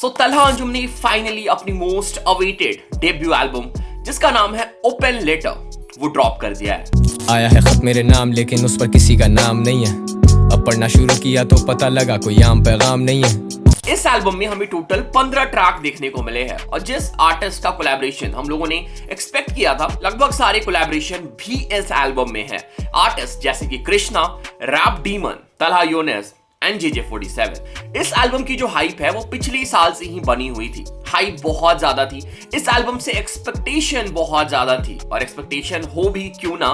सो तलहा अंजुम ने फाइनली अपनी most awaited debut album जिसका नाम है ओपन लेटर वो ड्रॉप कर दिया है। आया है खत मेरे नाम लेकिन उस पर किसी का नाम नहीं है। अब पढ़ना शुरू किया तो पता लगा कोई आम पैगाम नहीं है। इस एल्बम में हमें टोटल 15 ट्रैक देखने को मिले हैं और जिस आर्टिस्ट का कोलैबोरेशन हम लोगों ने एक्सपेक्ट किया था लगभग सारे कोलैबोरेशन भी इस एल्बम में है। आर्टिस्ट जैसे कि Krishna, rap demon, Talha Younas and JJ47। इस एल्बम की जो हाइप है वो पिछले साल से ही बनी हुई थी। हाइप बहुत ज्यादा थी, इस एल्बम से एक्सपेक्टेशन बहुत ज्यादा थी और एक्सपेक्टेशन हो भी क्यों ना,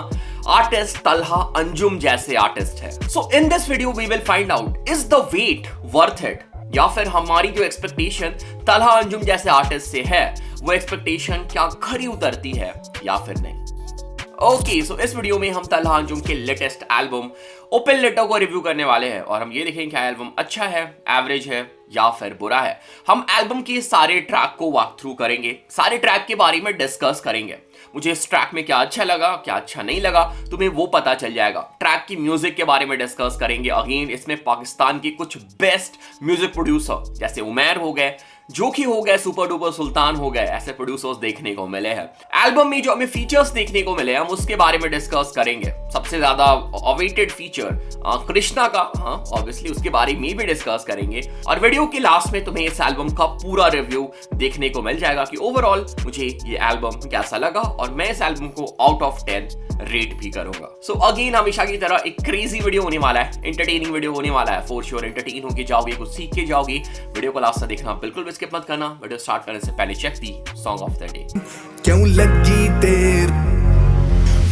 आर्टिस्ट तलहा अंजुम जैसे आर्टिस्ट है। So in this video we will find out is the wait worth it, या फिर हमारी जो एक्सपेक्टेशन तलहा अंजुम जैसे आर्टिस्ट से है वो एक्सपेक्टेशन क्या खरी उतरती है या फिर नहीं। ओके, सो इस वीडियो में हम तलहा अंजुम के लेटेस्ट एल्बम ओपन लेटर को रिव्यू करने वाले हैं और हम ये देखेंगे क्या एल्बम अच्छा है, एवरेज है या फिर बुरा है। हम एल्बम के सारे ट्रैक को वॉक थ्रू करेंगे, सारे ट्रैक के बारे में डिस्कस करेंगे। मुझे इस ट्रैक में क्या अच्छा लगा, क्या अच्छा नहीं लगा, तुम्हें वो पता चल जाएगा। ट्रैक की म्यूजिक के बारे में डिस्कस करेंगे। अगेन इसमें पाकिस्तान के कुछ बेस्ट म्यूजिक प्रोड्यूसर जैसे उमैर हो गए, जोखी हो गए, सुपर डुपर सुल्तान हो गए, ऐसे प्रोड्यूसर्स देखने को मिले हैं। एल्बम में जो हमें फीचर्स देखने को मिले हम उसके बारे में डिस्कस करेंगे। सबसे ज्यादा अवेटेड फीचर कृष्णा का, हाँ ऑब्वियसली उसके बारे में भी डिस्कस करेंगे और वीडियो के लास्ट में तुम्हें इस एल्बम का पूरा रिव्यू देखने को मिल जाएगा कि ओवरऑल मुझे ये एल्बम कैसा लगा और मैं इस एल्बम को आउट ऑफ 10 रेट भी करूंगा। सो अगेन हमेशा की तरह एक क्रेजी वीडियो होने वाला है, एंटरटेनिंग वीडियो होने वाला है। फॉर श्योर एंटरटेन होके जाओगे, कुछ सीख के जाओगे। वीडियो को लास्ट तक देखना बिल्कुल भी स्किप मत करना। वीडियो स्टार्ट करने से पहले check the song of the day. क्यों लगी देर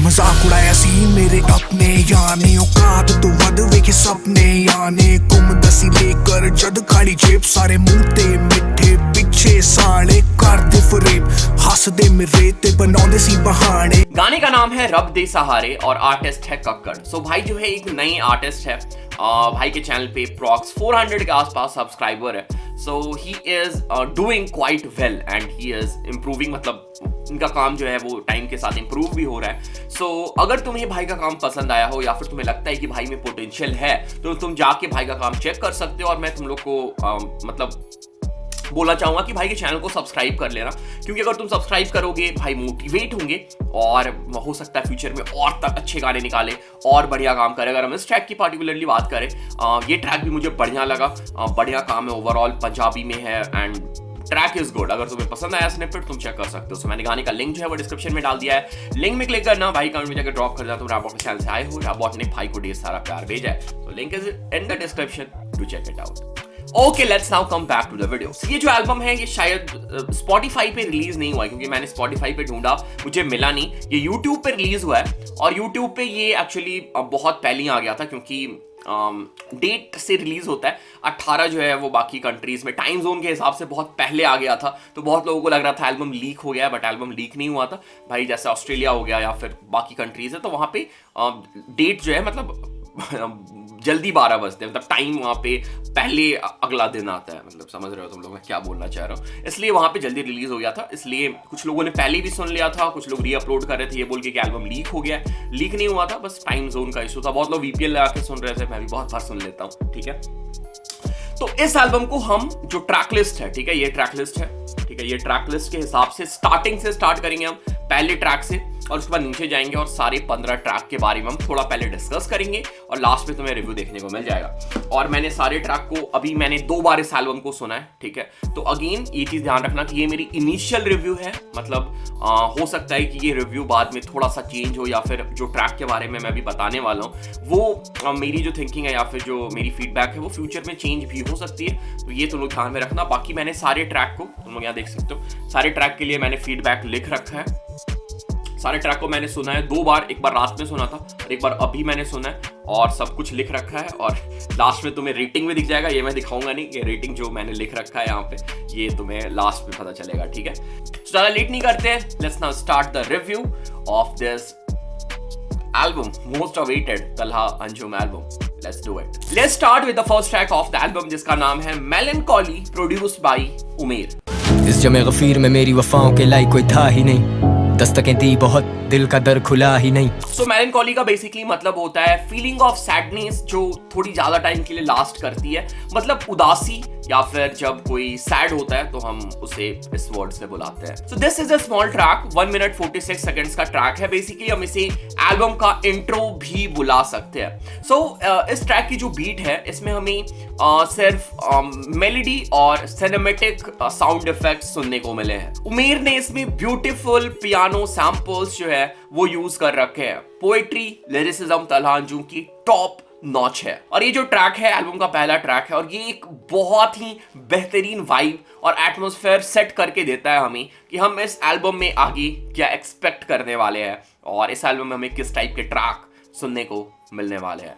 मजाक उड़ाया सी मेरे अपने याने औकात तो वध वेखे सपने याने गुम दसी लेकर जद खाली जेब सारे मुंह ते मिठे पिछे साले कर दे फरेब हंस दे मेरे ते बनाਉਂਦੇ सी बहाने। गाने का नाम है रब दे सहारे और आर्टिस्ट है कक्कड़। सो भाई जो है एक नई आर्टिस्ट है, भाई के चैनल पे प्रॉक्स 400 के आसपास सब्सक्राइबर है। So he is doing quite well and he is improving, मतलब इनका काम जो है वो टाइम के साथ इंप्रूव भी हो रहा है। सो अगर तुम्हें भाई का काम पसंद आया हो या फिर तुम्हें लगता है कि भाई में पोटेंशियल है तो तुम जाके भाई का काम चेक कर सकते हो और मैं तुम लोग को मतलब बोलना चाहूंगा कि भाई के चैनल को सब्सक्राइब कर लेना, क्योंकि अगर तुम सब्सक्राइब करोगे भाई मोटिवेट होंगे और हो सकता है फ्यूचर में और तक अच्छे गाने निकाले और बढ़िया काम करे। अगर हम इस ट्रैक की पार्टिकुलरली बात करें, ये ट्रैक भी मुझे बढ़िया लगा, बढ़िया काम है, ओवरऑल पंजाबी में है एंड ट्रैक इज गुड। अगर तुम्हें पसंद आया स्निपेट तुम चेक कर सकते हो। सो मैंने गाने का लिंक जो है वो डिस्क्रिप्शन में डाल दिया है, लिंक में क्लिक करना, भाई कमेंट में जाकर ड्रॉप कर देना तुम रैपबॉट के चैनल से आए हो, रैपबॉट ने भाई को ढेर सारा प्यार भेजा है। तो link is in the description, do check it out. Okay, let's now come back to the video. ये जो एल्बम है ये शायद स्पॉटिफाई पे रिलीज नहीं हुआ है, क्योंकि मैंने स्पॉटिफाई पे ढूंढा मुझे मिला नहीं। ये यूट्यूब पे रिलीज हुआ है और यूट्यूब पे ये एक्चुअली बहुत पहले ही आ गया था, क्योंकि डेट से रिलीज होता है 18 जो है वो बाकी कंट्रीज में टाइम जोन के हिसाब से बहुत पहले आ गया था। तो बहुत लोगों को लग रहा था एल्बम लीक हो गया है, बट एल्बम लीक नहीं हुआ था भाई। जैसे ऑस्ट्रेलिया हो गया या फिर बाकी कंट्रीज है तो वहाँ पे डेट जो है मतलब जल्दी 12 बजते हैं, मतलब टाइम वहाँ पे पहले अगला दिन आता है। मतलब समझ रहे हो तुम लोग मैं क्या बोलना चाह रहा हूँ, इसलिए वहाँ पे जल्दी रिलीज हो गया था। इसलिए कुछ लोगों ने पहले भी सुन लिया था, कुछ लोग री अपलोड कर रहे थे ये बोल के कि एल्बम लीक हो गया है। लीक नहीं हुआ था, बस टाइम जोन का इशू था। बहुत लोग VPN लगा के सुन रहे थे, मैं भी बहुत बार सुन लेता हूँ, ठीक है। तो इस एल्बम को हम जो ट्रैक लिस्ट है, ठीक है, ये ट्रैक लिस्ट है, ठीक है, ये ट्रैक लिस्ट के हिसाब से स्टार्टिंग से स्टार्ट करेंगे हम पहले ट्रैक से और उसके बाद नीचे जाएंगे और सारे 15 ट्रैक के बारे में हम थोड़ा पहले डिस्कस करेंगे और लास्ट में तुम्हें रिव्यू देखने को मिल जाएगा। और मैंने सारे ट्रैक को अभी मैंने 2 बार इस एल्बम को सुना है, ठीक है। तो अगेन ये चीज ध्यान रखना कि ये मेरी इनिशियल रिव्यू है, मतलब हो सकता है कि ये रिव्यू बाद में थोड़ा सा चेंज हो या फिर जो ट्रैक के बारे में मैं अभी बताने वाला हूँ वो मेरी जो थिंकिंग है या फिर जो मेरी फीडबैक है वो फ्यूचर में चेंज भी हो सकती है। तो ये तुम लोग ध्यान में रखना। बाकी मैंने सारे ट्रैक को, तुम लोग यहाँ देख सकते हो, सारे ट्रैक के लिए मैंने फीडबैक लिख रखा है। सारे ट्रैक को मैंने सुना है 2 बार, एक बार रात में सुना था और एक बार अभी मैंने सुना है और सब कुछ लिख रखा है। और लास्ट में तुम्हें रेटिंग में दिख जाएगा, ये मैं दिखाऊंगा नहीं, ये रेटिंग जो मैंने लिख रखा है यहाँ पे ये तुम्हें लास्ट में पता चलेगा, ठीक है। तो ज़्यादा लेट नहीं करते हैं, let's now start the review of this album, most awaited Talha Anjum album. Let's do it. Let's start with the first track of the album जिसका नाम है Melancholy, produced by उमेर। इस जमे गफीर में मेरी वफाओं के लायक कोई था ही नहीं, दस्तकें दी बहुत दिल का दर खुला ही नहीं। सो मेलनकॉली का बेसिकली मतलब होता है फीलिंग ऑफ सैडनेस जो थोड़ी ज्यादा टाइम के लिए लास्ट करती है, मतलब उदासी या फिर जब कोई सैड होता है तो हम उसे इस वर्ड से बुलाते हैं। So this is a small track, 1 minute 46 seconds का ट्रैक है। बेसिकली हम इसे एल्बम का इंट्रो भी बुला सकते हैं। सो इस ट्रैक की जो बीट है इसमें हमें सिर्फ मेलोडी और सिनेमैटिक साउंड इफेक्ट्स सुनने को मिले हैं। उमेर ने इसमें ब्यूटीफुल पियानो सैंपल्स जो है वो यूज कर रखे हैं। पोएट्री, लिरिसिज्म तलहा अंजुम की टॉप नॉच है। और ये जो ट्रैक है एल्बम का पहला ट्रैक है और ये एक बहुत ही बेहतरीन वाइब और एटमॉस्फेयर सेट करके देता है हमें कि हम इस एल्बम में आगे क्या एक्सपेक्ट करने वाले हैं और इस एल्बम में हमें किस टाइप के ट्रैक सुनने को मिलने वाले हैं।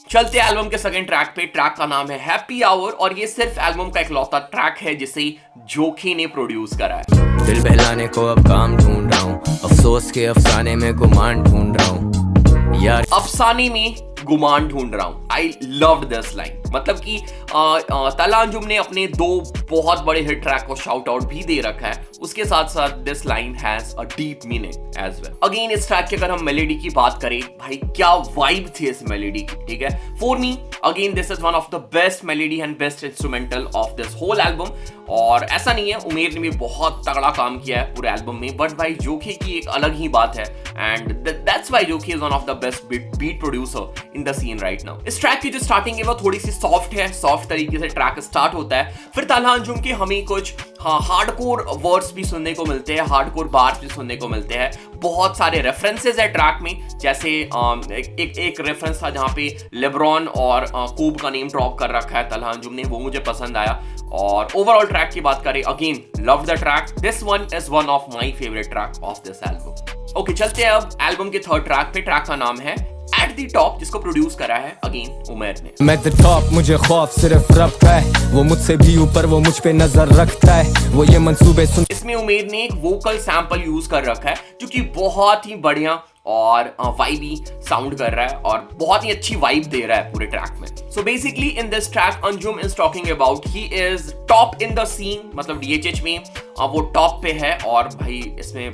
चलते हैं एल्बम के सेकंड ट्रैक पे। ट्रैक का नाम है हैप्पी आवर और ये सिर्फ एल्बम का इकलौता ट्रैक है जिसे जोखी ने प्रोड्यूस करा है। दिल बहलाने को अब काम ढूंढ रहा हूँ, अफसोस के अफसाने में गुमान ढूंढ रहा हूँ यार, अफसाने में गुमान ढूंढ रहा हूं। I loved this line. मतलब कि तलहा अंजुम ने अपने 2 बहुत बड़े हिट ट्रैक को शाउट आउट भी दे रखा है, उसके साथ साथ this line has a deep meaning as well. Again इस ट्रैक की अगर हम मेलोडी की बात करें, भाई क्या वाइब थी इस मेलोडी की, ठीक है। For me again this is one of the best melody and best instrumental of this whole album. और ऐसा नहीं है, उमेर ने भी बहुत तगड़ा काम किया है पूरे एल्बम में, बट भाई जोखी की एक अलग ही बात है and that's why Jokhay is one of the best beat producer in the scene right now. इस ट्रैक की जो स्टार्टिंग है वो थोड़ी सी सॉफ्ट है, सॉफ्ट तरीके से ट्रैक स्टार्ट होता है। फिर तलहा अंजुम के हमें कुछ हार्डकोर वर्ड्स भी सुनने को मिलते हैं, हार्डकोर बार्स भी सुनने को मिलते हैं। बहुत सारे रेफरेंसेस है ट्रैक में, जैसे एक रेफरेंस था जहां पे लेब्रॉन और कूब का नेम ड्रॉप कर रखा है तलहा अंजुम ने, वो मुझे पसंद आया। और ओवरऑल ट्रैक की बात करें, again love the track. This one is one of my favourite track of this album. Okay, चलते हैं अब एल्बम के थर्ड ट्रैक पे। ट्रैक का नाम है एट द टॉप, जिसको प्रोड्यूस करा है अगेन उमेर ने। मैं द टॉप, मुझे खौफ सिर्फ रब का है, वो मुझसे भी ऊपर, वो मुझ पे नजर रखता है, वो ये मंसूबे सुन। इसमें उमेर ने एक वोकल सैंपल यूज कर रखा है जो कि बहुत ही बढ़िया और वाइबी साउंड कर रहा है और बहुत ही अच्छी वाइब दे रहा है पूरे ट्रैक में। So basically in this track Anjum is talking about he is top in the scene, मतलब DHH में वो टॉप पे है। और भाई इसमें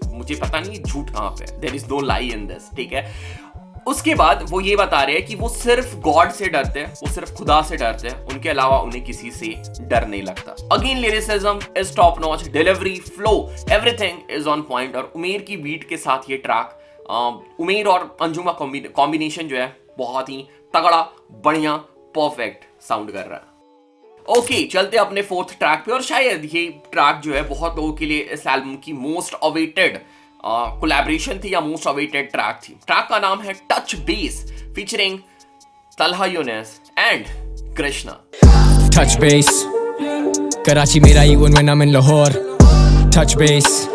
मुझे पता नहीं झूठ कहां पे, there is no lie in this, ठीक है। उसके बाद वो ये बता रहे हैं कि वो सिर्फ गॉड से डरते हैं, वो सिर्फ खुदा से डरते हैं, उनके अलावा उन्हें किसी से डर नहीं लगता। Again lyricism is top notch, delivery, flow, everything is on point. और उमेर की बीट के साथ ये ट्रैक, उमेर और अंजुम का कॉम्बिनेशन जो है बहुत ही तगड़ा, बढ़िया, परफेक्ट साउंड कर रहा है। ओके, चलते अपने फोर्थ ट्रैक पे। और शायद ये ट्रैक जो है बहुत लोगों के लिए इस एल्बम की मोस्ट अवेटेड कोलैबोरेशन थी या मोस्ट अवेटेड ट्रैक थी। ट्रैक का नाम है touch base featuring Talha Younis and Krishna. Touch base, Karachi मेरा ही when I'm in Lahore, touch base.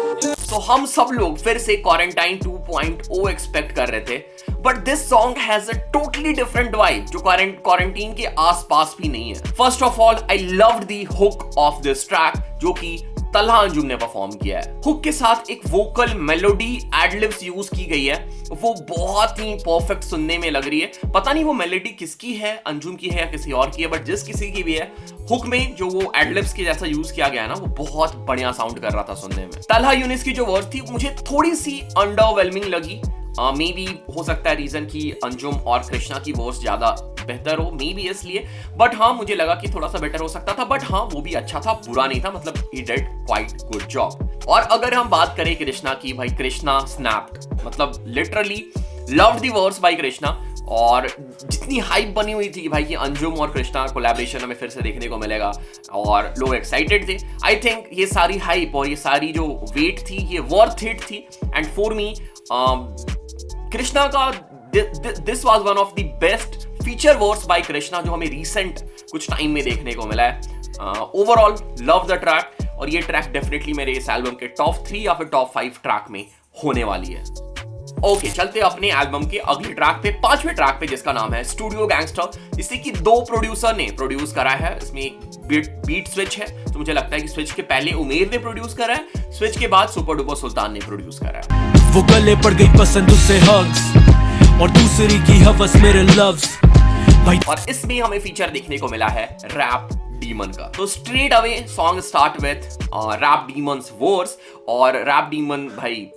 तो हम सब लोग फिर से क्वारंटाइन 2.0 एक्सपेक्ट कर रहे थे, but this song has a totally different vibe जो क्वारंटाइन के आसपास भी नहीं है। First of all I loved the hook of this track जो कि तलहा अंजुम ने परफॉर्म किया है। हुक के साथ एक वोकल मेलोडी एडलिब्स यूज की गई है, वो बहुत ही परफेक्ट सुनने में लग रही है। पता नहीं वो मेलोडी किसकी है, अंजुम की है या किसी और की है, बट जिस किसी की भी है, हुक में जो वो एडलिब्स के जैसा यूज किया गया है ना, वो बहुत बढ़िया साउंड कर रहा था सुनने में। तलहा यूनिस की जो वर्ड थी मुझे थोड़ी सी अंडरवेलमिंग लगी। मे बी हो सकता है रीजन कि अंजुम और कृष्णा की वर्स ज्यादा बेहतर हो, मे बी इसलिए, बट हाँ मुझे लगा कि थोड़ा सा बेटर हो सकता था। बट हाँ वो भी अच्छा था, बुरा नहीं था, मतलब he did quite good job. और अगर हम बात करें कृष्णा की, भाई कृष्णा स्नैप्ड, मतलब literally loved the verse by Krishna. और जितनी हाइप बनी हुई थी भाई कि अंजुम और कृष्णा कोलैबोरेशन हमें फिर से देखने को मिलेगा और लोग एक्साइटेड थे, आई थिंक ये सारी हाइप और ये सारी जो वेट थी ये वर्थ इट थी। एंड फॉर मी कृष्णा का this was one of the best feature verse by Krishna जो हमें रिसेंट कुछ टाइम में देखने को मिला है। ओवरऑल लव द ट्रैक और ये ट्रैक डेफिनेटली मेरे इस एल्बम के टॉप 3 या फिर टॉप 5 ट्रैक में होने वाली है। ओके, चलते अपने एल्बम के अगले ट्रैक पे, 5वें ट्रैक पे, जिसका नाम है स्टूडियो गैंगस्टर, जिससे कि 2 प्रोड्यूसर ने प्रोड्यूस करा है। इसमें एक बीट स्विच है, तो मुझे लगता है कि स्विच के पहले उमेर ने प्रोड्यूस करा है, स्विच के बाद सुपर डुपर सुल्तान ने प्रोड्यूस करा है। वो गले पड़ गई पसंद उसे हग्स और दूसरी की हवस मेरे लव्स भाई। और इसमें हमें फीचर देखने को मिला है रैप डीमन का। तो straight away song start with rap demon's verse. और रैप डीमन भाई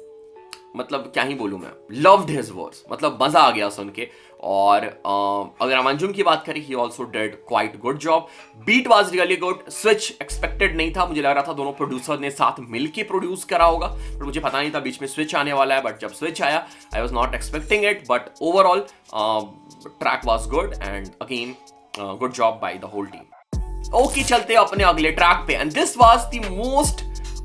मतलब क्या ही बोलूं मैं, लव्ड हिज वर्स, मतलब मजा आ गया सुन के। और अगर हम अंजुम की बात करें, he also did quite good job. Beat was really good. Switch expected नहीं था, मुझे लग रहा था दोनों प्रोड्यूसर ने साथ मिलके प्रोड्यूस करा होगा, पर मुझे पता नहीं था बीच में स्विच आने वाला है. बट जब स्विच आया, I was not expecting it, but overall track was good and again good job by the whole team. Okay, चलते अपने अगले ट्रैक पे. And this was the most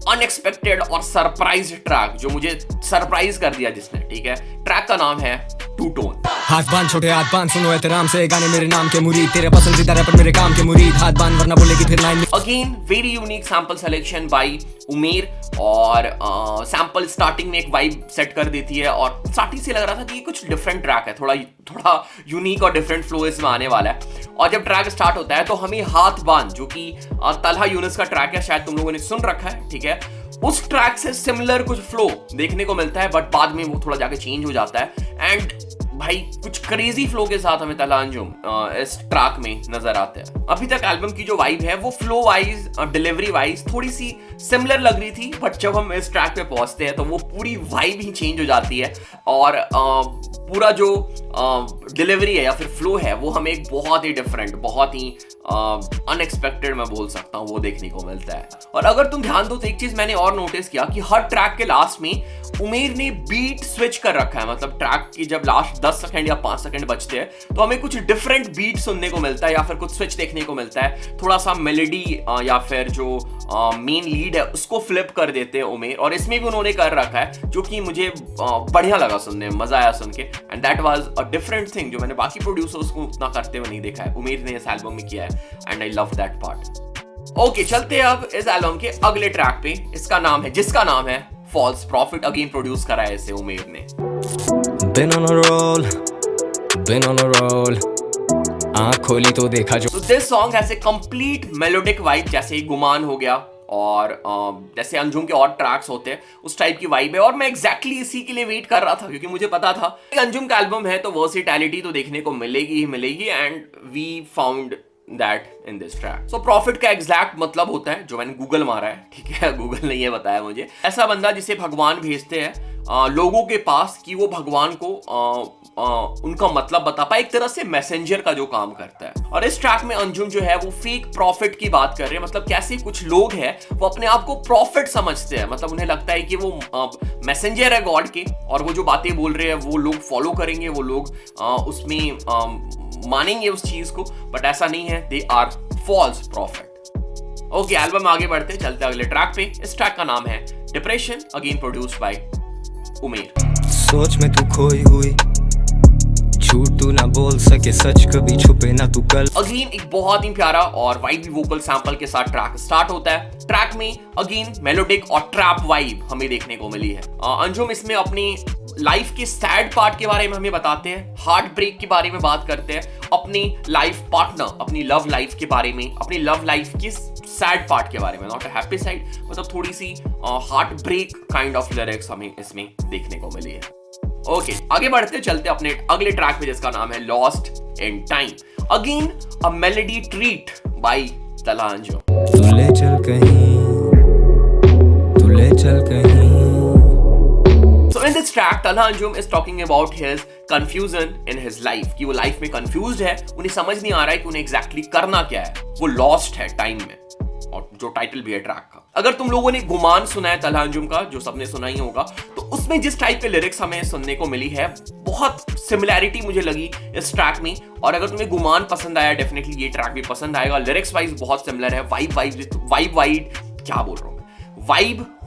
unexpected और सरप्राइज ट्रैक, जो मुझे सरप्राइज कर दिया जिसने. ठीक है, ट्रैक का नाम है टू टोन. हाथ बांध छोटे हाथ बांध, सुनो एहतराम से, गाने मेरे नाम के मुरीद, तेरे पसंदीदा रैपर मेरे काम के मुरीद. हाथ बांध वरना बोलेगी फिर line. Again very unique sample selection by Umair, और सैंपल स्टार्टिंग में एक वाइब सेट कर देती है, और स्टार्टिंग से लग रहा था कि ये कुछ डिफरेंट ट्रैक है, थोड़ा यूनिक और डिफरेंट फ्लो इसमें आने वाला है. और जब ट्रैक स्टार्ट होता है तो हमें हाथ बांध, जो कि तलहा यूनुस का ट्रैक है, शायद तुम लोगों ने सुन रखा है. ठीक है, उस ट्रैक से सिमिलर कुछ फ्लो देखने को मिलता है, बट बाद में वो थोड़ा जाके चेंज हो जाता है. एंड भाई कुछ क्रेजी फ्लो के साथ हमें तलहा अंजुम इस ट्रैक में नजर आते हैं. अभी तक एल्बम की जो वाइब है वो फ्लो वाइज, डिलीवरी वाइज थोड़ी सी सिमिलर लग रही थी, बट जब हम इस ट्रैक पे पहुंचते हैं तो वो पूरी वाइब ही चेंज हो जाती है, और पूरा जो डिलीवरी है या फिर फ्लो है वो हमें एक बहुत ही डिफरेंट, बहुत ही अनएक्सपेक्टेड मैं बोल सकता हूँ वो देखने को मिलता है. और अगर तुम ध्यान दो तो एक चीज मैंने और नोटिस किया कि हर ट्रैक के लास्ट में उमेर ने बीट स्विच कर रखा है. मतलब ट्रैक की जब लास्ट 10 सेकंड या 5 सेकंड बचते हैं तो हमें कुछ डिफरेंट बीट सुनने को मिलता है, या फिर कुछ स्विच देखने को मिलता है. थोड़ा सा मेलोडी या फिर जो मेन लीड है उसको फ्लिप कर देते हैं उमेर, और इसमें भी उन्होंने कर रखा है, जो कि मुझे बढ़िया लगा सुनने में, मजा आया सुन के. And that was a different thing जो मैंने बाकी प्रोड्यूसर्स को उतना करते हुए नहीं देखा है. उमेर ने इस एल्बम में किया है, and I love that part. Okay, चलते हैं अब इस एल्बम के अगले ट्रैक पे. जिसका नाम है फॉल्स प्रॉफिट. अगेन प्रोड्यूस करा है इसे उमेर ने. Been on a roll, आँख खोली तो देखा जो. So this song has a complete melodic vibe, जैसे गुमान हो गया, और जैसे अंजुम के और ट्रैक्स होते हैं उस टाइप की वाइब है. और मैं एग्जैक्टली इसी के लिए वेट कर रहा था, क्योंकि मुझे पता था कि अंजुम का एल्बम है तो वर्सेटैलिटी तो देखने को मिलेगी ही मिलेगी, and we found that in this track. So prophet का एग्जैक्ट मतलब होता है, जो मैंने गूगल मारा है, ठीक है, गूगल ने ये बताया मुझे, ऐसा बंदा जिसे भगवान भेजते हैं लोगों के पास कि वो भगवान को उनका मतलब बता पाए. एक तरह से मैसेंजर का जो काम करता है. और इस ट्रैक में अंजुम जो है वो फेक प्रॉफिट की बात कर रहे हैं. मतलब कैसे कुछ लोग हैं वो अपने आप को प्रॉफिट समझते हैं, मतलब उन्हें लगता है कि वो मैसेंजर है गॉड के, और वो जो बातें बोल रहे हैं वो लोग फॉलो करेंगे, वो लोग उसमें मानेंगे उस चीज को, बट ऐसा नहीं है. They are false prophet. Okay, album आगे बढ़ते, चलते अगले ट्रैक पे. इस ट्रैक का नाम है डिप्रेशन, अगेन प्रोड्यूस्ड बाय उमेर. सोच में तू खोई हुई, झूठ तू ना बोल सके, सच कभी छुपे ना तू कल. अगेन एक बहुत ही प्यारा और वाइब वोकल सैंपल के साथ ट्रैक स्टार्ट होता है. ट्रैक में अगेन मेलोडिक और ट्रैप वाइब हमें देखने को मिली है. अंजुम इसमें अपनी लाइफ के सैड पार्ट के बारे में हमें बताते हैं, हार्ट ब्रेक के बारे में बात करते हैं, अपनी लाइफ पार्टनर, अपनी लव लाइफ के बारे में, अपनी लव लाइफ की सैड पार्ट के बारे में, नॉट अ हैप्पी साइड, मतलब थोड़ी सी heartbreak kind of lyrics हमें इसमें देखने को मिली है. ओके, आगे बढ़ते चलते अपने अगले ट्रैक पे, जिसका नाम है lost in time. Again a melody treat by Talha Anjum. तू ले चल कहीं. So in this track, Talha Anjum is talking about his confusion in his life, कि वो लाइफ में confused है, उन्हें समझ नहीं आ रहा है कि उन्हें exactly करना क्या है, वो lost है टाइम में, और जो टाइटल भी है ट्रैक का. अगर तुम लोगों ने गुमान सुना है तलहा अंजुम का, जो सबने सुना ही होगा, तो उसमें जिस टाइप के लिरिक्स हमें सुनने को मिली है, बहुत सिमिलैरिटी मुझे लगी इस ट्रैक में. और अगर तुम्हें गुमान पसंद आया, डेफिनेटली ये ट्रैक भी पसंद आएगा. लिरिक्स वाइज बहुत सिमिलर है, वाइब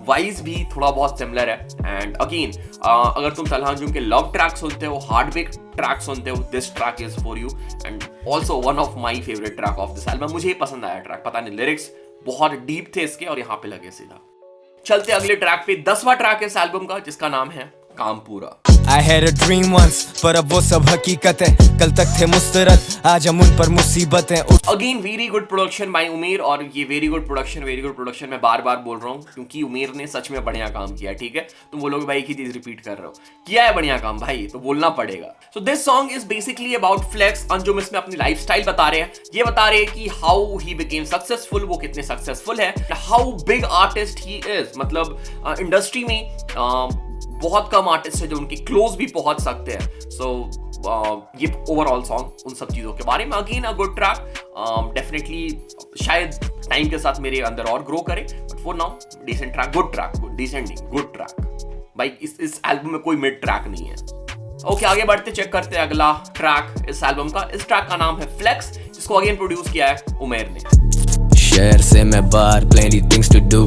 वाइज भी थोड़ा बहुत सिमिलर है. एंड अगेन अगर तुम तलहा अंजुम के लव ट्रैक सुनते हो, हार्ट ब्रेक ट्रैक सुनते हो, this track is for you. And also one of my favourite track of this album. मुझे पसंद आया ट्रैक, पता नहीं लिरिक्स बहुत डीप थे इसके, और यहाँ पे लगे सीधा. चलते अगले ट्रैक पे, 10वां ट्रैक इस एल्बम का, जिसका नाम है काम पूरा. I had a dream once, पर अब वो सब हकीकत है. कल तक थे मुस्तरद, आज हम उन पर मुसीबत है. Again very good production by Umair. और ये वेरी गुड प्रोडक्शन मैं बार बार बोल रहा हूँ, क्योंकि उमेर ने सच में बढ़िया काम किया. ठीक है, तुम बोलोगे भाई की चीज रिपीट कर रहे हो, किया है बढ़िया काम भाई, तो बोलना पड़ेगा. So this song is basically about flex. Anjum इसमें अपनी लाइफस्टाइल बता रहे हैं. ये बता रहे हैं कि हाउ ही बिकेम सक्सेसफुल, वो कितने सक्सेसफुल है, how big artist he is. मतलब इंडस्ट्री में बहुत कम आर्टिस्ट है जो उनके क्लोज भी पहुंच सकते हैं. सो ये ओवरऑल सॉन्ग उन सब चीज़ों के बारे में। Again a good track, definitely शायद टाइम के साथ मेरे अंदर और ग्रो करे, but for now decent track, good track, decent नहीं गुड ट्रैक भाई। इस एल्बम में कोई मिड ट्रैक नहीं है। ओके, आगे बढ़ते, चेक करते हैं अगला ट्रैक इस एल्बम का। इस ट्रैक का नाम है फ्लेक्स, जिसको अगेन प्रोड्यूस किया है उमेर ने। शहर से मैं बाहर, plenty things to do,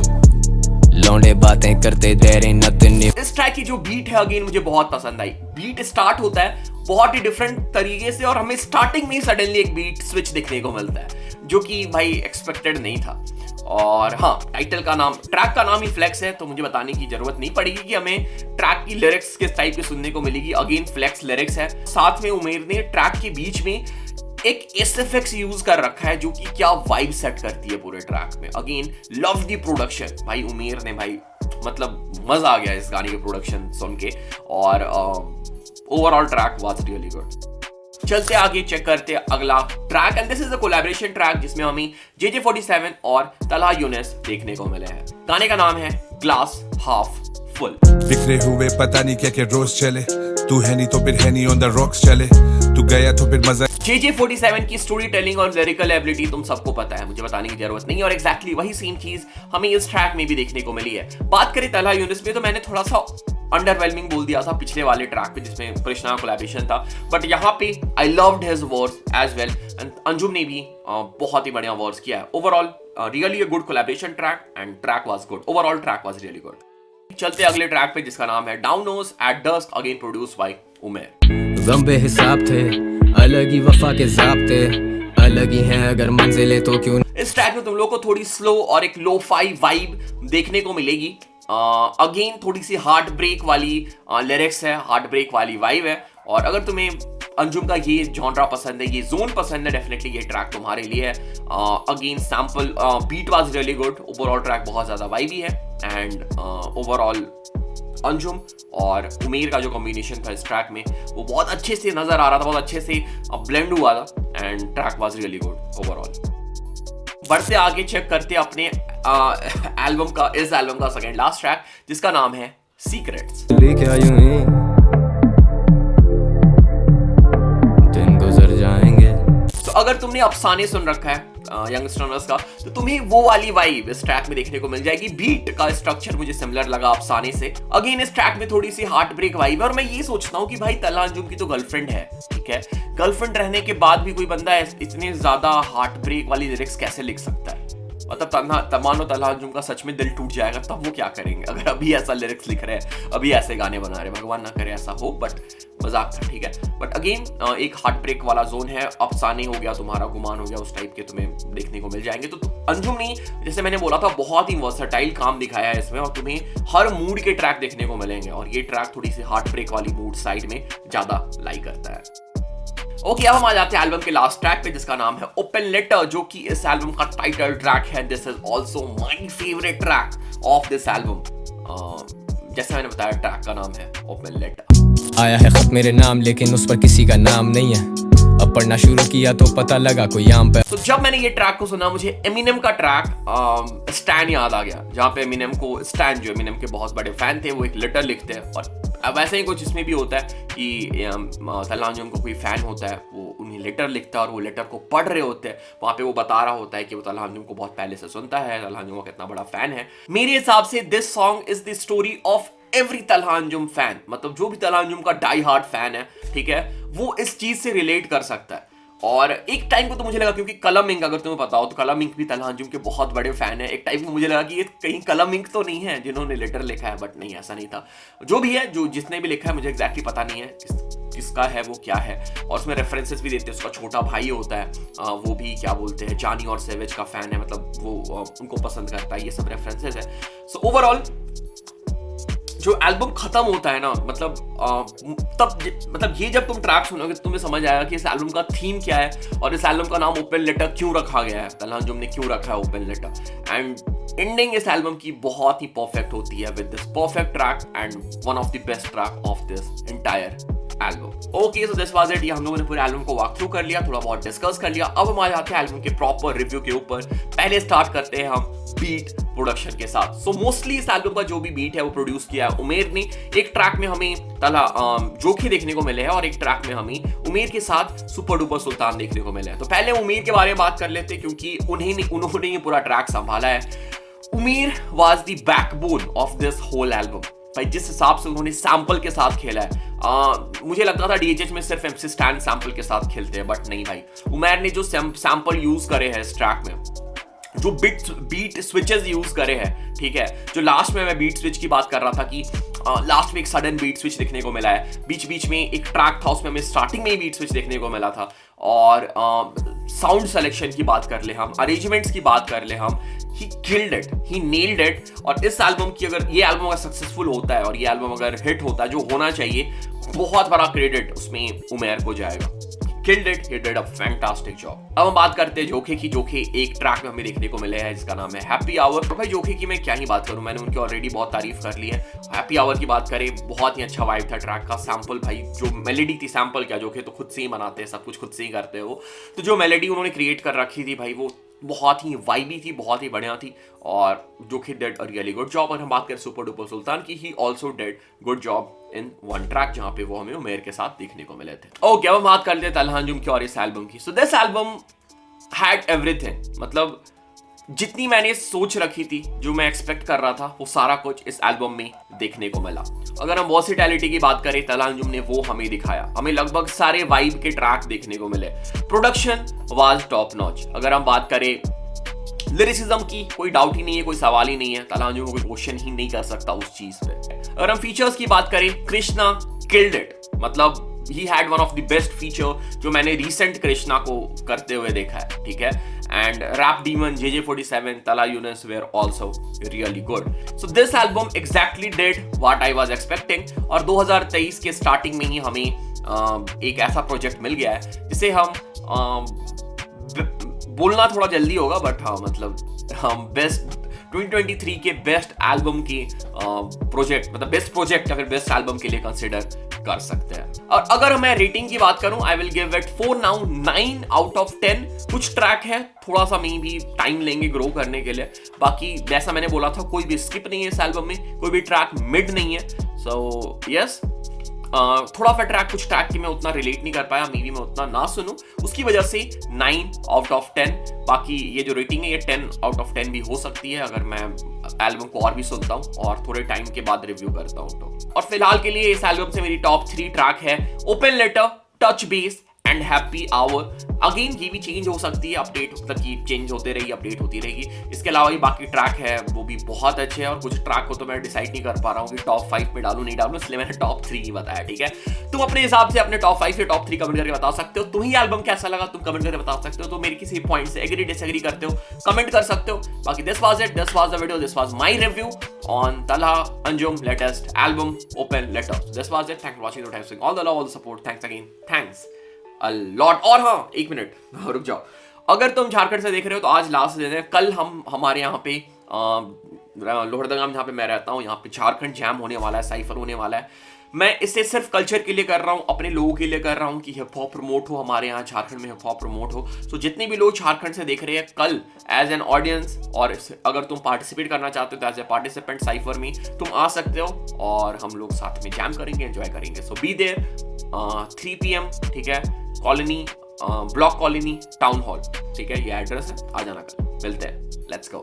लौंडे बातें करते, there ain't nothing new। इस ट्रैक की जो बीट है अगेन मुझे बहुत पसंद आई। बीट स्टार्ट होता है बहुत ही डिफरेंट तरीके से और हमें स्टार्टिंग में ही सडनली एक बीट स्विच देखने को मिलता है, जो कि भाई एक्सपेक्टेड नहीं था। और हाँ, टाइटल का नाम, ट्रैक का नाम ही फ्लेक्स है, तो मुझे बताने की जरूरत नहीं पड़ेगी कि हमें ट्रैक की लिरिक्स किस टाइप की सुनने को मिलेगी। अगेन फ्लेक्स लिरिक्स है, साथ में उमेर ने ट्रैक के बीच में एक SFX यूज कर रखा है, जो कि क्या वाइब सेट करती है पूरे ट्रैक में। अगेन लव दी प्रोडक्शन भाई, उमेर ने भाई मतलब मजा आ गया इस गाने के प्रोडक्शन सुन के, और overall track was really good. चलते आगे, चेक करते हैं अगला track, and this is a collaboration track जिसमें हमें JJ47 और तलहा यूनिस देखने को मिले हैं। गाने का नाम है ग्लास हाफ फुल। बिखरे हुए पता नहीं क्या क्या रोज चले, तू है नहीं तो फिर है नहीं, ऑन द रॉक्स चले, तू गया तो फिर मजा। JJ47 की स्टोरी टेलिंग और लिरिकल एबिलिटी तुम सबको पता है, मुझे बताने की जरूरत नहीं है, और एग्जैक्टली वही सेम चीज हमें इस ट्रैक में भी देखने को मिली है। बात करें तलहा यूनिस में, तो मैंने थोड़ा सा अंडरवेलमिंग बोल दिया था पिछले वाले ट्रैक पे जिसमें कृष्णा कोलैबोरेशन था, बट यहाँ पे I loved his words as well, and Anjum ने भी बहुत ही बढ़िया वर्ड्स किया है। Overall really a good collaboration track, and track was good, overall track was really good. चलते अगले ट्रैक पे जिसका नाम है down notes at dusk, again produce by Umair. गम बेहिसाब थे, अलग ही वफा के ज़ाब्ते, अलग ही हैं अगर मंजिलें तो क्यों। इस ट्रैक में तुम लोग को थोड़ी स्लो और एक लो-फाई वाइब देखने को मिलेगी। अगेन थोड़ी सी हार्ट ब्रेक वाली लिरिक्स है, हार्ट ब्रेक वाली वाइब है, और अगर तुम्हें अंजुम का ये जॉनरा पसंद है, ये जोन पसंद है, डेफिनेटली ये ट्रैक तुम्हारे लिए है। Again sample beat was really good, overall track बहुत ज्यादा वाइबी है, एंड ओवरऑल अंजुम और उमेर का जो कॉम्बिनेशन था इस ट्रैक में वो बहुत अच्छे से नजर आ रहा था, बहुत अच्छे से ब्लेंड हुआ था, and track was really good overall. बढ़ते आगे, चेक करते अपने एल्बम का, इस एल्बम का सेकंड लास्ट ट्रैक जिसका नाम है सीक्रेट्स। लेके आयूं ही दिन गुजर जाएंगे। तो अगर तुमने अफसाने सुन रखा है यंगस्टर्स का, तो तुम्हें वो वाली वाइब इस ट्रैक में देखने को मिल जाएगी। बीट का स्ट्रक्चर मुझे सिमिलर लगा अफसाने से। अगेन इस ट्रैक में थोड़ी सी हार्ट ब्रेक वाइब है, और मैं ये सोचता हूँ कि भाई तलहा अंजुम की तो गर्लफ्रेंड है, ठीक है, गर्लफ्रेंड रहने के बाद भी कोई बंदा इतने ज्यादा हार्ट ब्रेक वाली लिरिक्स कैसे लिख सकता है? मतलब तमानो तलहा अंजुम का सच में दिल टूट जाएगा, तब वो क्या करेंगे अगर अभी ऐसा लिरिक्स लिख रहे हैं, अभी ऐसे गाने बना रहे हैं। भगवान ना करे ऐसा हो, बट मजाक था, ठीक है। बट अगेन एक हार्ट ब्रेक वाला जोन है, अफसाने हो गया, तुम्हारा गुमान हो गया, उस टाइप के तुम्हें देखने को मिल जाएंगे। तो अंजुम ने, जैसे मैंने बोला था, बहुत ही वर्सेटाइल काम दिखाया है इसमें, और तुम्हें हर मूड के ट्रैक देखने को मिलेंगे, और ये ट्रैक थोड़ी सी हार्ट ब्रेक वाली मूड साइड में ज्यादा लाइक करता है। ओके, अब हम आ जाते हैं एल्बम के लास्ट ट्रैक पे जिसका नाम है ओपन लेटर, जो कि इस एल्बम का टाइटल ट्रैक है। This is also my favourite track of this album. जैसे मैंने बताया, ट्रैक का नाम है ओपन लेटर। आया है खत मेरे नाम, लेकिन उस पर किसी का नाम नहीं है, अब पढ़ना शुरू किया तो पता लगा कोई आम पे। तो जब मैंने ये ट्रैक को सुना, मुझे एमिनेम का ट्रैक स्टैन याद आ गया, जहाँ पे एमिनेम को, स्टैन जो एमिनेम के बहुत बड़े फैन थे, वो एक लेटर लिखते हैं, और अब ऐसे ही कुछ इसमें भी होता है कि तलहा अंजुम को कोई फैन होता है, वो उन्हें लेटर लिखता है, और वो लेटर को पढ़ रहे होते हैं। वहाँ पे वो बता रहा होता है कि वो तलहा अंजुम को बहुत पहले से सुनता है, तलहा अंजुम का कितना बड़ा फैन है। मेरे हिसाब से this song is the story of every Talha Anjum fan, मतलब जो भी तलहा अंजुम का डाई हार्ट फैन है, ठीक है, वो इस चीज से रिलेट कर सकता है। और एक टाइम को तो मुझे लगा, क्योंकि कलम इंक, अगर तुम्हें पता हो तो कलम इंक भी तलहा अंजुम के बहुत बड़े फैन है, एक टाइम को मुझे लगा कि ये कहीं कलम इंक तो नहीं है जिन्होंने लेटर लिखा है, बट नहीं, ऐसा नहीं था। जो भी है, जो जिसने भी लिखा है, मुझे एग्जैक्टली पता नहीं है किसका है, वो क्या है, और उसमें रेफरेंसेस भी देते हैं। उसका छोटा भाई होता है, वो भी क्या बोलते हैं, जानी और सेवेज का फैन है, मतलब वो उनको पसंद करता है, ये सब रेफरेंसेस है। सो ओवरऑल जो एल्बम खत्म होता है ना, मतलब ये जब तुम ट्रैक सुनोगे तो तुम्हें समझ आएगा कि इस एल्बम का थीम क्या है, और इस एल्बम का नाम ओपन लेटर क्यों रखा गया है, तलहा अंजुम ने क्यों रखा है ओपन लेटर। एंड एंडिंग इस एल्बम की बहुत ही परफेक्ट होती है with this perfect track, and one of the best track of this entire album. Okay, so this was it. ये हम लोगों ने पूरे एल्बम को वॉक थ्रू कर लिया, थोड़ा बहुत डिस्कस कर लिया। अब हम आ जाते हैं एल्बम के प्रॉपर रिव्यू के ऊपर। पहले स्टार्ट करते हैं हम बीट प्रोडक्शन के साथ। सो मोस्टली इस एल्बम का जो भी बीट है वो प्रोड्यूस किया है उमेर ने। एक ट्रैक में हमें तला जोखी देखने को मिले हैं और एक ट्रैक में हमें उमेर के साथ सुपर डुपर सुल्तान देखने को मिले हैं। तो पहले उमेर के बारे में बात कर लेते हैं क्योंकि उन्होंने ये पूरा ट्रैक संभाला है। Umair was the backbone of this whole album. भाई जिस हिसाब से उन्होंने सैंपल के साथ खेला है, मुझे लगता था डीएचएच में सिर्फ एमसी स्टैन सैंपल के साथ खेलते हैं, बट नहीं भाई। उमेर ने जो सैंपल यूज करे हैं इस ट्रैक में, जो बीट स्विचेस यूज करे हैं, ठीक है, जो लास्ट में मैं बीट स्विच की बात कर रहा था कि लास्ट में एक सडन बीट स्विच देखने को मिला है। बीच बीच में एक ट्रैक था उसमें हमें स्टार्टिंग में ही बीट स्विच देखने को मिला था। और साउंड सिलेक्शन की बात कर ले हम, अरेंजमेंट्स की बात कर ले हम, he killed it, he nailed it. और इस एल्बम की अगर ये एल्बम अगर सक्सेसफुल होता है और ये एल्बम अगर हिट होता है जो होना चाहिए, बहुत बड़ा क्रेडिट उसमें उमेर को जाएगा। Killed it, he did a fantastic job। अब हम बात करते हैं जोखे की। जोखे एक ट्रैक में हमें देखने को मिले हैं जिसका नाम है हैप्पी आवर। तो भाई जोखे की मैं क्या ही बात करूं, मैंने उनकी ऑलरेडी बहुत तारीफ कर ली है। हैप्पी आवर की बात करें, बहुत ही अच्छा वाइब था ट्रैक का। सैंपल भाई जो मेलेडी थी, सैंपल क्या, जोखे तो खुद से ही बनाते हैं, सब कुछ खुद से ही करते हैं वो। तो जो मेलेडी उन्होंने क्रिएट कर रखी थी भाई, वो बहुत ही वाइबी थी, बहुत ही बढ़िया थी। और Jokhay did a really good job. और हम बात करें सुपर डुपर सुल्तान की, he also did good job in one track जहां पे वो हमें उमेर के साथ देखने को मिले थे। ओके, अब हम बात करते हैं तलहा अंजुम की और इस एल्बम की। सो दिस एल्बम हैड एवरीथिंग। मतलब जितनी मैंने सोच रखी थी, जो मैं एक्सपेक्ट कर रहा था, वो सारा कुछ इस एल्बम में देखने को मिला। अगर हम वर्सेटैलिटी की बात करें, तलहा अंजुम ने वो हमें दिखाया। हमें लगभग सारे वाइब के ट्रैक देखने को मिले। Production was top notch. अगर हम बात करें लिरिसिज्म की, कोई डाउट ही नहीं है, कोई सवाल ही नहीं है, तलहा अंजुम को कोई क्वेश्चन ही नहीं कर सकता उस चीज पे। अगर हम फीचर्स की बात करें, कृष्णा किल्ड इट। मतलब he had one of the best feature जो मैंने रिसेंट कृष्णा को करते हुए देखा है, ठीक है। And rap demon, JJ47, Talha Younis were also really good. So this album exactly did what I was expecting. और 2023 के स्टार्टिंग में ही हमें एक ऐसा प्रोजेक्ट मिल गया है जिसे हम बोलना थोड़ा जल्दी होगा, बट हाँ मतलब हम बेस्ट 2023 के बेस्ट एल्बम की प्रोजेक्ट, मतलब बेस्ट प्रोजेक्ट या फिर बेस्ट एल्बम के लिए कंसिडर कर सकते हैं। और अगर मैं रेटिंग की बात करूं, I will give it 4 now 9 out of 10। कुछ ट्रैक है थोड़ा सा में भी टाइम लेंगे ग्रो करने के लिए, बाकी जैसा मैंने बोला था कोई भी स्किप नहीं है इस एल्बम में, कोई भी ट्रैक मिड नहीं है। सो यस, थोड़ा सा ट्रैक, कुछ ट्रैक की मैं उतना रिलेट नहीं कर पाया, मे बी मैं उतना ना सुनूं, उसकी वजह से 9 आउट ऑफ 10। बाकी ये जो रेटिंग है ये 10 आउट ऑफ 10 भी हो सकती है अगर मैं एल्बम को और भी सुनता हूं और थोड़े टाइम के बाद रिव्यू करता हूं तो। और फिलहाल के लिए इस एल्बम से मेरी टॉप 3 ट्रैक है open letter, touch base and happy hour. Again ये भी चेंज हो सकती है, अपडेट मतलब कि चेंज होते रहेगी, अपडेट होती रहेगी। इसके अलावा ये बाकी ट्रैक है वो भी बहुत अच्छे हैं और कुछ ट्रैक को तो मैं डिसाइड नहीं कर पा रहा हूँ कि टॉप 5 में डालूं नहीं डालूं, इसलिए मैंने टॉप 3 ही बताया, ठीक है। तुम अपने हिसाब से अपने टॉप 5 या टॉप 3 कमेंट करके बता सकते हो। तुम्हें एल्बम कैसा लगा तुम कमेंट करके बता सकते हो। तो मेरी किसी पॉइंट से एग्री डिसएग्री करते हो कमेंट कर सकते हो। बाकी this was it, this was the video, this was my review on Talha Anjum latest album open letter. This was it, thanks for watching, thanks for all the love, all the support, thanks again, thanks a lot. और हाँ, एक minute रुक जाओ, अगर तुम झारखंड से देख रहे हो तो आज लास्ट दिन है। कल हमारे यहाँ पे लोहरदगा में जहाँ पे मैं रहता हूँ, यहाँ पे झारखंड जैम होने वाला है, साइफर होने वाला है। मैं इसे सिर्फ कल्चर के लिए कर रहा हूँ, अपने लोगों के लिए कर रहा हूँ कि हिप हॉप प्रमोट हो हमारे यहाँ झारखंड में, हिप हॉप प्रमोट हो। सो जितने भी लोग झारखंड से देख रहे हैं, कल एज एन ऑडियंस, और अगर तुम पार्टिसिपेट करना चाहते हो तो एज ए पार्टिसिपेंट साइफर में तुम आ सकते हो और हम लोग साथ में जैम करेंगे, एंजॉय करेंगे। सो बी देयर 3 PM, ठीक है। Colony, block colony, town hall, ठीक है, ये एड्रेस है, आ जाना कल, मिलते हैं, लेट्स गो।